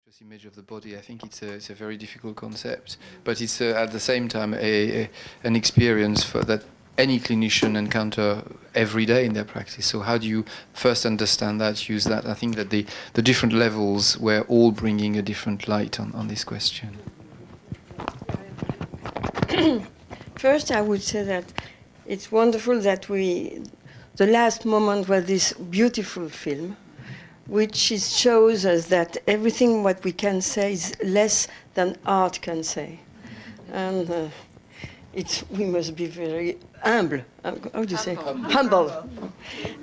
Just image of the body, I think it's a very difficult concept, but it's at the same time an experience that any clinician encounter every day in their practice. So how do you first understand that, use that? I think that the different levels were all bringing a different light on this question. First, I would say that it's wonderful that the last moment was this beautiful film, which shows us that everything what we can say is less than art can say. And we must be very humble. How do you say? Humble.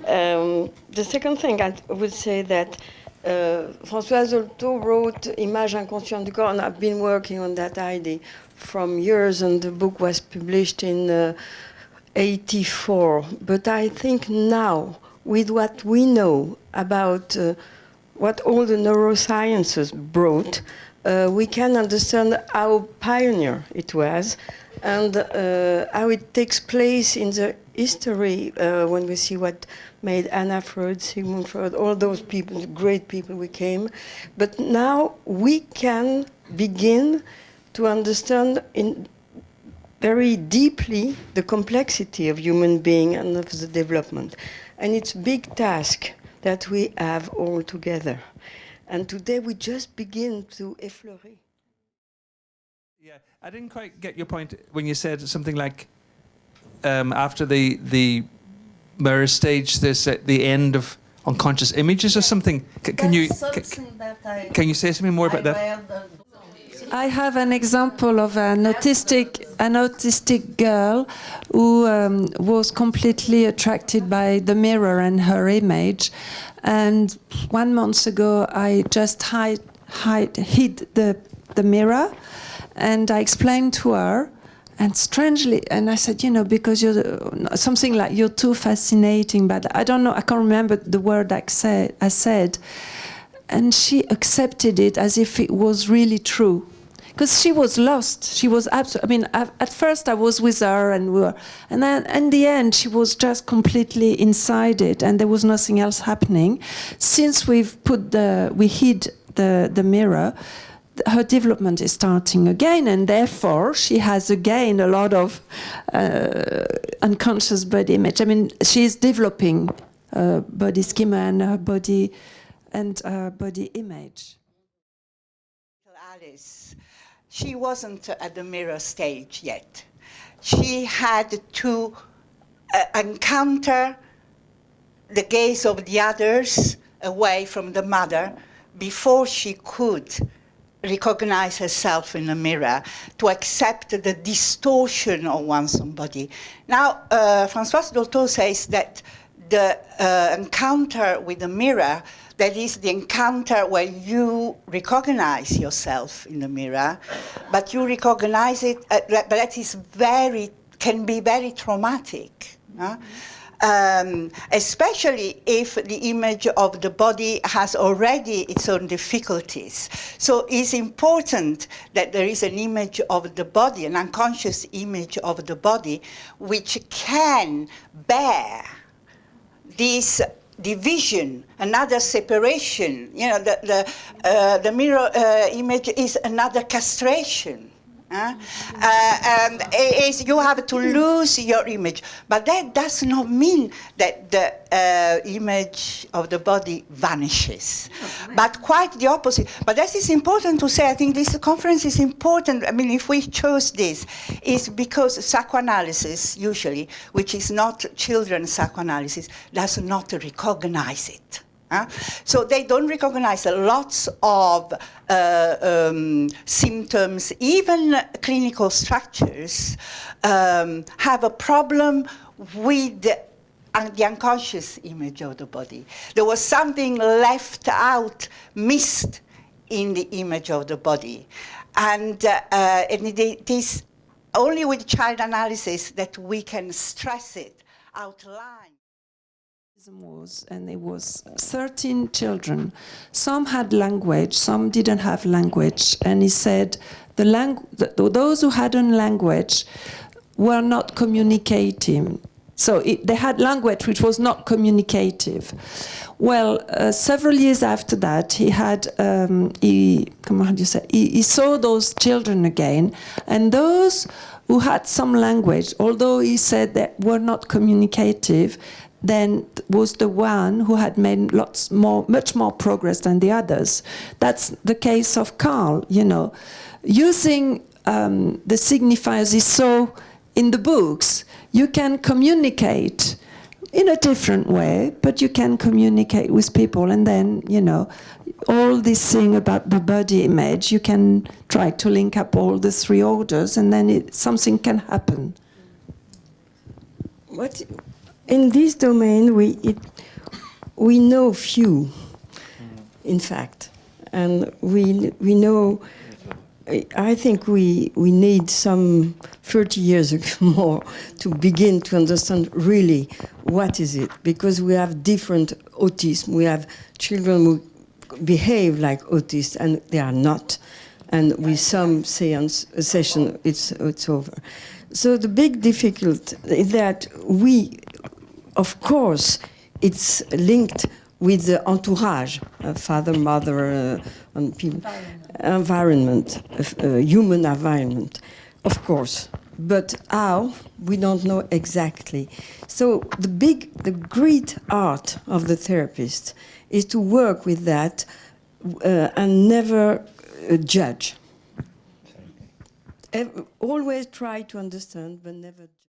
The second thing I would say that Françoise Dolto wrote Images inconscientes du corps, and I've been working on that idea from years, and the book was published in 84. But I think now, with what we know about what all the neurosciences brought, we can understand how pioneer it was and how it takes place in the history when we see what made Anna Freud, Sigmund Freud, all those people, great people we came. But now we can begin to understand very deeply the complexity of human being and of the development. And it's a big task that we have all together. And today we just begin to effleurer. Yeah, I didn't quite get your point when you said something like after the mirror stage, there's the end of unconscious images or something. Can you say something more about that? I have an example of an autistic girl who was completely attracted by the mirror and her image. And 1 month ago, I just hid the mirror, and I explained to her. And strangely, and I said, because you're something like you're too fascinating, but I don't know, I can't remember the word I said. And she accepted it as if it was really true. Because she was lost. She was absolutely. At first I was with her, and then in the end she was just completely inside it, and there was nothing else happening. Since we hid the mirror, her development is starting again, and therefore she has again a lot of unconscious body image. She's developing body schema and her body image. Alice. She wasn't at the mirror stage yet. She had to encounter the gaze of the others away from the mother before she could recognize herself in the mirror, to accept the distortion of one's own body. Now, Françoise Dolto says that the encounter with the mirror, that is the encounter where you recognize yourself in the mirror, but you recognize it, but that is can be very traumatic. Especially if the image of the body has already its own difficulties. So it's important that there is an image of the body, an unconscious image of the body, which can bear this division, another separation. The mirror image is another castration. And you have to lose your image. But that does not mean that the image of the body vanishes, but quite the opposite. But that is important to say. I think this conference is important. If we chose this, it's because psychoanalysis, usually, which is not children's psychoanalysis, does not recognize it. So they don't recognize lots of symptoms, even clinical structures, have a problem with the unconscious image of the body. There was something left out, missed in the image of the body. And it is only with child analysis that we can stress it, outline. And it was 13 children. Some had language, some didn't have language. And he said those who hadn't language were not communicating So they had language which was not communicative. Well, several years after that, he had he saw those children again, and those who had some language, although he said that were not communicative, then was the one who had made much more progress than the others. That's the case of Carl, you know. Using the signifiers he saw in the books, you can communicate in a different way, but you can communicate with people, and then, you know, all this thing about the body image, you can try to link up all the three orders, and then something can happen. In this domain, we know few, in fact, and we know. I think we need some 30 years more to begin to understand really what is it, because we have different autism. We have children who behave like autists and they are not, and with some session it's over. So the big difficulty is that of course, it's linked with the entourage, father, mother, and people, environment, human environment, of course. But how, we don't know exactly. So the great art of the therapist is to work with that and never judge. Always try to understand, but never judge.